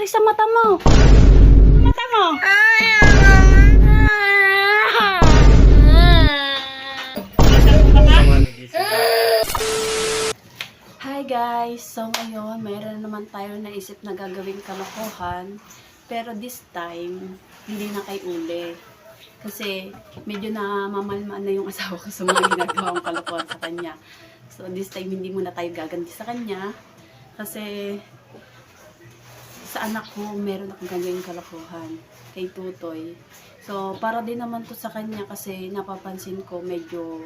nangyari sa mata mo? Mata mo? Hi guys! So ngayon, mayroon naman tayo naisip na gagawing kalokohan. Pero this time, hindi na kay uli. Kasi medyo namamalmaan na yung asawa ko sa mga ginagawang kalokohan sa kanya. So this time, hindi muna tayo gaganti sa kanya. Kasi sa anak ko, meron akong gagawing kalokohan kay Tutoy. So para din naman to sa kanya kasi napapansin ko medyo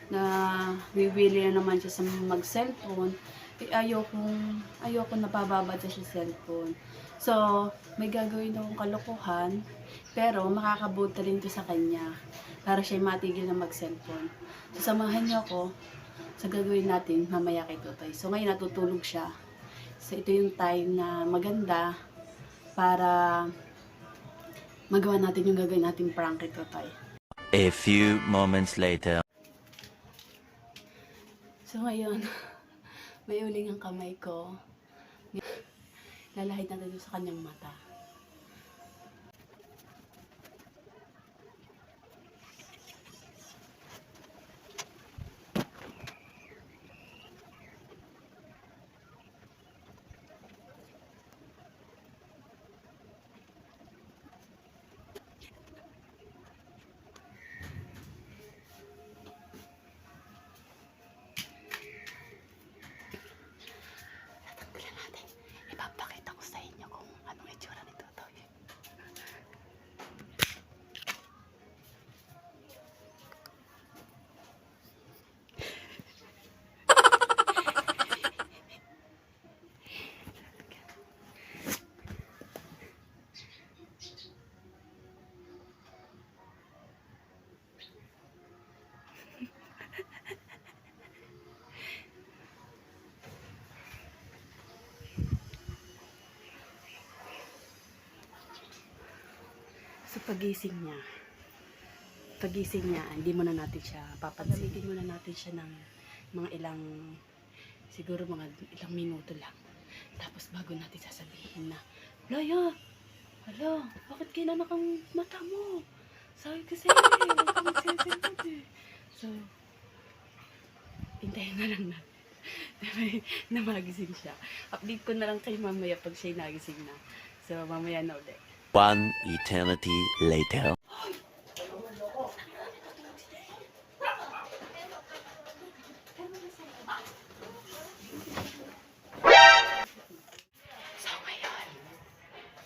na bibili na naman siya sa mag-cellphone. Ayoko nabababad siya sa cellphone. So, may gagawin akong kalokohan, pero makakabuti rin to sa kanya para siya matigil na mag-cellphone. So, samahan niyo ako sa gagawin natin mamaya kay Tutoy. So, ngayon natutulog siya. So, ito yung time na maganda para magawa natin yung gagawin natin prank kay Tutoy. A few moments later. So ngayon, may uling ang kamay ko. Lalahid natin sa kanyang mata. Ipapakita ko sa inyo kung anong itsura ni Tutoy. So pagising niya, hindi muna natin siya papansin. Gamitin muna natin siya ng mga siguro mga ilang minuto lang. Tapos bago natin sasabihin na, Laya, hala, bakit kinanak ang mata mo? Sabi kasi, huwag ka magsisimod eh. So, hintayin na lang natin na magising siya. Update ko na lang kayo mamaya pag siya'y nagising na. So, mamaya na ulit. One eternity later. So ngayon,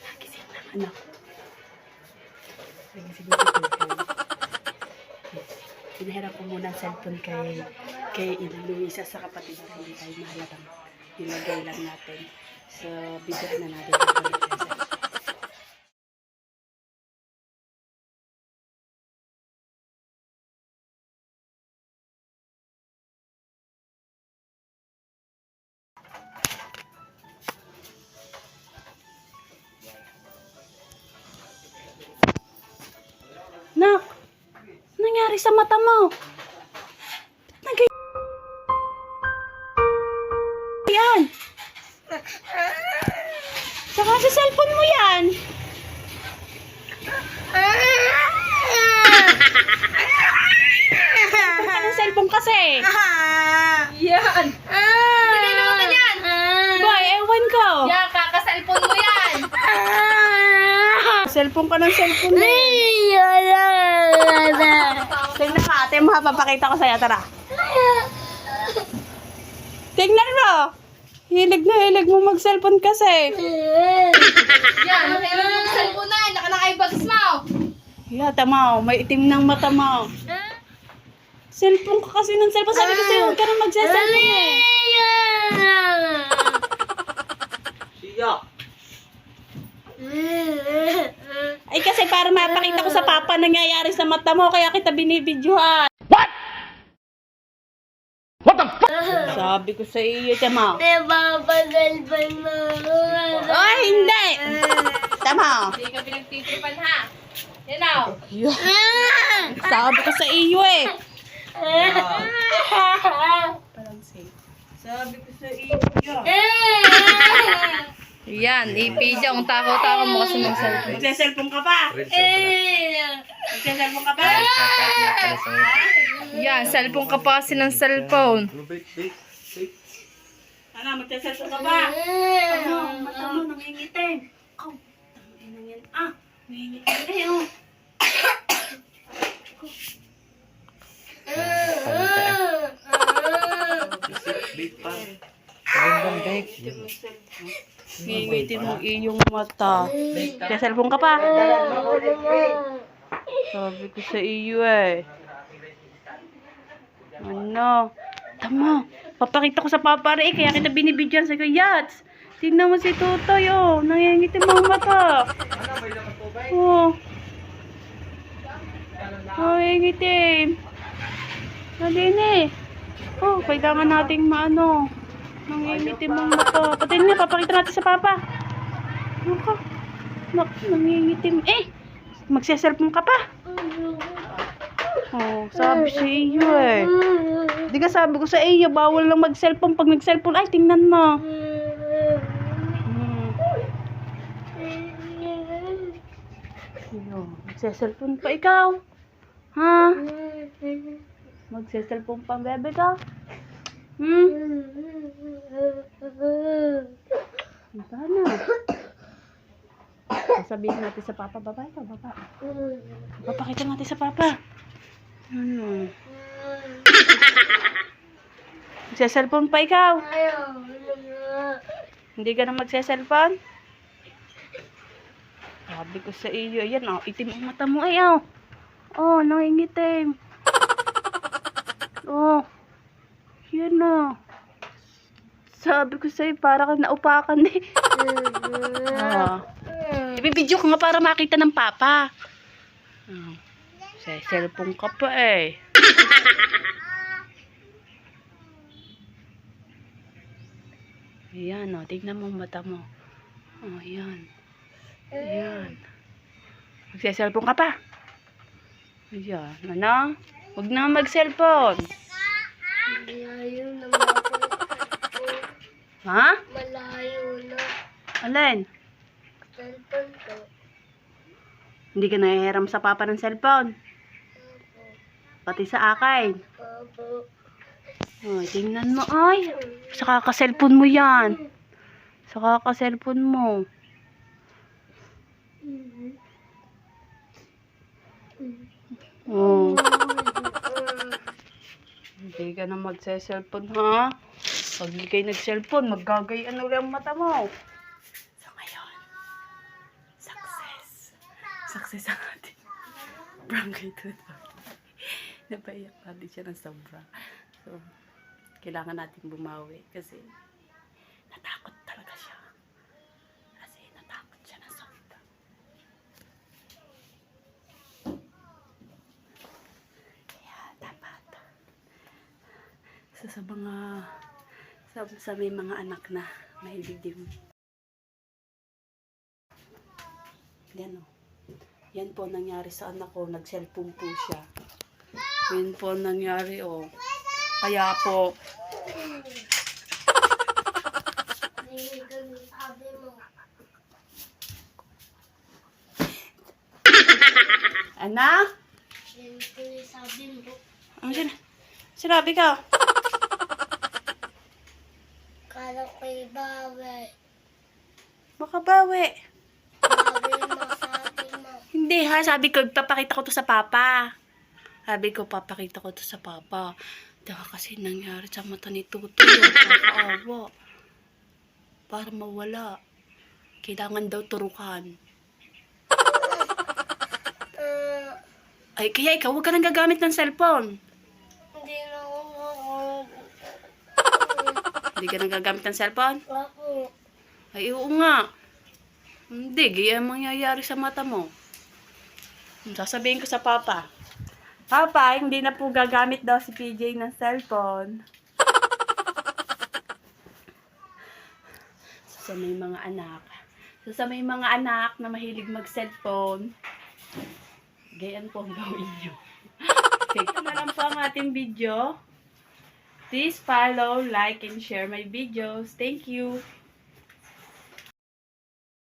nagising ng anak. Nagising ng cellphone. Pinahiram ko muna ang cellphone kay Luisa sa kapatid na hindi tayo mahalatang nilagay lang natin. So, bigyan na natin ang cellphone. Nak, nangyari sa mata mo? Yan. Saka sa cellphone mo yan. Saka ng cellphone kasi. Yan! Hindi naman ka yan! Boy, ewan ko. Yan, kaka-cellphone mo yan! Cellphone ka ng cellphone mo. Tingnan ka, ate mo ha, papakita ko sa'yo. Tara. Tingnan mo. Hilig na hilig mo mag-cellphone kasi. Yan, makialam mo yung cellphone na yan, naka-eyebags mo! Yata mo, may itim ng mata mo. Cellphone ka kasi ng cellphone. Sabi ko sa'yo, huwag ka na mag-cellphone eh. Ay kasi para mapakita ko sa papa nangyayari sa mata mo, kaya kita binibidyohan. What? What the fuck? Sabi ko sa iyo, tama. Ay, hindi! Tama. Hindi ka pinagtitripan ha! Yan o! Sabi ko sa iyo eh. Parang safe. Sabi ko sa iyo. Yan, ipidya. Ang takaw-takaw mo kasi ng cellphone. Magse-cellphone ka pa? Magse-cellphone ka pa? Yan, cellphone ka pa kasi ng cellphone. Ano, magse-cellphone ka pa? Ano, mata mo, nangingitim. Oh, nangingitim. Nangingitim na yun. Nangingitim mo iyong mata. Magse-cellphone ka pa? Sabi ko sa iyo eh. Ano? Tama. Papakita ko sa papa rin, kaya kita binibidyan sa Yats. Tingnan mo si Tutoy, oh. Nangingitim ang mata. Oh. Nangingitim. Nadine. Oh, kailangan nating maano. Nangingitim ang mata. Pati nga, papakita natin sa papa. Naka. Nangingitim. Magse-cellphone ka pa. Oh, sabi sa iyo eh. Di ka sabi ko sa iyo, bawal lang mag-cellphone. Pag nag-cellphone, ay, tingnan mo. Magse-cellphone pa ikaw. Ha? Magse-cellphone pa ang bebe ka? Sana. Sasabihin natin sa papa, baba ito, baba. Papakita natin sa papa. Ano? Magse-cellphone pa ikaw? Hindi ka na magse-cellphone? Sabi ko sa iyo, yan oh, itim ang mata mo ay oh. Oh, nangingitim. Oh. Yan oh. Sabi ko sa iyo, para kang naupakan eh. Ibibidyo ko nga para makita ng papa. Oh. Sa cellphone ka pa eh. Ayan oh, tignan mo mata mo. Oh, ayan. Ayan. Magse-cellphone ka pa. Ayan. Ano? Huwag na mag-cellphone. Malayo na Ha? Malayo na. Alin? Cellphone ko. Hindi ka nahihiram sa papa ng cellphone. Pati sa akin. Opo. Oh, tingnan mo ay. Sa kaka-cellphone mo yan. Sa kaka-cellphone mo. Oh. Hindi ka na magse-cellphone ha. Pag hindi kayo nag-cellphone, maggagayan ulit ang mata mo. So ngayon, success. Success ang ating barangay 2. Napaiyak natin siya ng sobra. So, kailangan natin bumawi kasi natakot talaga siya. Kasi natakot siya ng sobra. Kaya dapat sa mga sa may mga anak na mahilig din. Yan o. Yan po nangyari sa anak ko. Nag-cellphone po siya. Yan po nangyari o. Kaya po. Anak? Ano siya? Sinabi ka? Kala ko'y bawi. Makabawi. Bawi mo, sabi mo. Hindi ha, sabi ko, papakita ko to sa papa. Sabi ko, papakita ko to sa papa. Diba kasi nangyari sa mata ni Tutoy. Nakakaawa. Para mawala. Kailangan daw turukan. Ay, kaya ikaw, huwag ka nang gagamit ng cellphone. Hindi na ako. Hindi ka nang gagamit ng cellphone? Ako. Ay, oo nga. Hindi, gaya ang mangyayari sa mata mo. Sasabihin ko sa papa. Papa, hindi na po gagamit daw si PJ ng cellphone. Sa may mga anak. Sa may mga anak na mahilig mag-cellphone, gayan po ang gawin nyo. Okay, ito na lang po ang ating video. Please follow, like, and share my videos. Thank you.